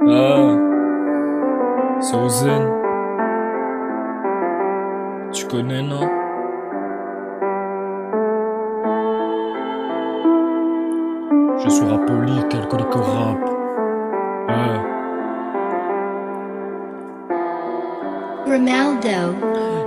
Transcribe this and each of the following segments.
Ah, c'est Ozen. Tu connais, non? Je suis rapolique, alcoolique au rap. Ah. Ronaldo.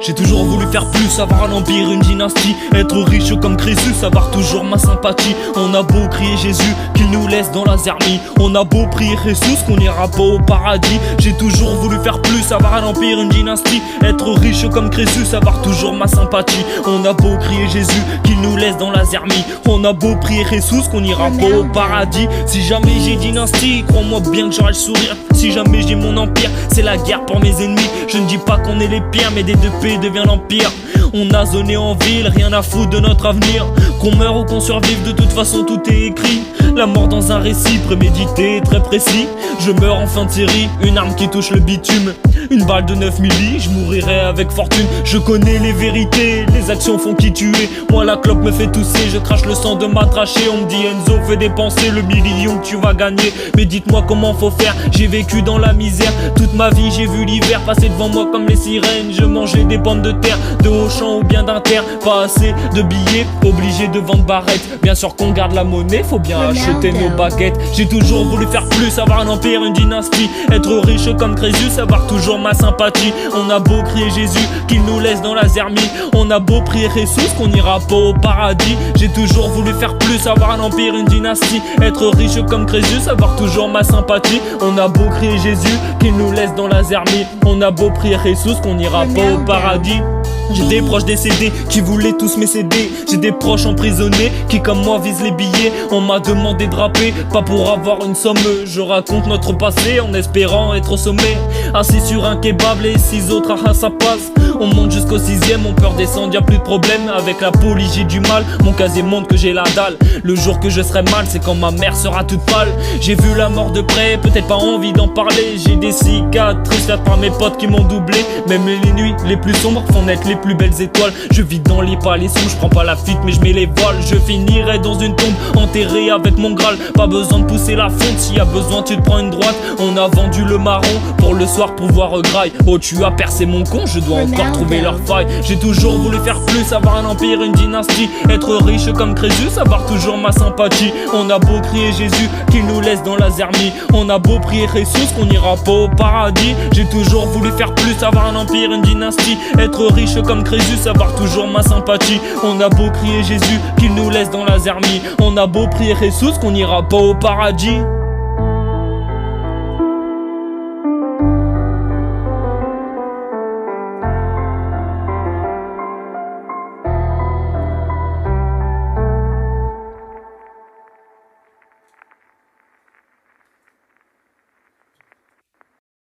J'ai toujours voulu faire plus, avoir un empire, une dynastie, être riche comme Crésus, avoir toujours ma sympathie. On a beau crier Jésus, qu'il nous laisse dans la zermie. On a beau prier Jesus, qu'on ira pas au paradis. J'ai toujours voulu faire plus, avoir un empire, une dynastie, être riche comme Crésus, avoir toujours ma sympathie. On a beau crier Jésus, qu'il nous laisse dans la zermie. On a beau prier Jesus, qu'on ira pas au paradis. Si jamais j'ai dynastie, crois-moi bien que j'aurai le sourire. Si jamais j'ai mon empire, c'est la guerre pour mes ennemis. Je ne dis pas qu'on est les pires, mais des deux pays devient l'empire. On a zoné en ville, rien à foutre de notre avenir. Qu'on meure ou qu'on survive, de toute façon tout est écrit. La mort dans un récit prémédité, très précis. Je meurs en fin de série, une arme qui touche le bitume. Une balle de 9 milli, je mourirai avec fortune. Je connais les vérités, les actions font qui tuer. Moi la clope me fait tousser, je crache le sang de ma trachée. On me dit Enzo, fais dépenser le million que tu vas gagner. Mais dites-moi comment faut faire, j'ai vécu dans la misère. Toute ma vie j'ai vu l'hiver passer devant moi comme les sirènes. Je mangeais des pommes de terre, de Auchan ou bien d'Inter. Pas assez de billets, obligé de vendre barrettes. Bien sûr qu'on garde la monnaie, faut bien acheter nos baguettes. J'ai toujours voulu faire plus, avoir un empire, une dynastie, être riche comme Crésus, avoir toujours ma sympathie. On a beau crier Jésus, qu'il nous laisse dans la zermie. On a beau prier Jesus, qu'on ira pas au paradis. J'ai toujours voulu faire plus, avoir un empire, une dynastie, être riche comme Crésus, avoir toujours ma sympathie. On a beau crier Jésus, qu'il nous laisse dans la zermie. On a beau prier Jesus, qu'on n'ira pas au paradis. J'ai des proches décédés qui voulaient tous m'aider. J'ai des proches emprisonnés qui comme moi visent les billets. On m'a demandé de rapper, pas pour avoir une somme. Je raconte notre passé en espérant être au sommet. Assis sur un kebab, les 6 autres, ça passe. On monte jusqu'au 6ème, on peut redescendre, y'a plus de problème. Avec la police j'ai du mal, mon casier montre que j'ai la dalle. Le jour que je serai mal, c'est quand ma mère sera toute pâle. J'ai vu la mort de près, peut-être pas envie d'en parler. J'ai des cicatrices faites par mes potes qui m'ont doublé. Même les nuits les plus sombres font naître les plus belles étoiles. Je vis dans les palais sombres, je prends pas la fuite mais je mets les voiles. Je finirai dans une tombe, enterré avec mon Graal. Pas besoin de pousser la fonte, s'il y a besoin tu te prends une droite. On a vendu le marron pour le soir pouvoir graille. Oh tu as percé mon con, je dois encore trouver leur faille. J'ai toujours voulu faire plus, avoir un empire, une dynastie, être riche comme Crésus, avoir toujours ma sympathie. On a beau crier Jésus, qu'il nous laisse dans la zermie. On a beau prier Jesus, qu'on n'ira pas au paradis. J'ai toujours voulu faire plus, avoir un empire, une dynastie, être riche comme Crésus, avoir toujours ma sympathie. On a beau crier Jésus, qu'il nous laisse dans la zermie. On a beau prier Jesus, qu'on n'ira pas au paradis.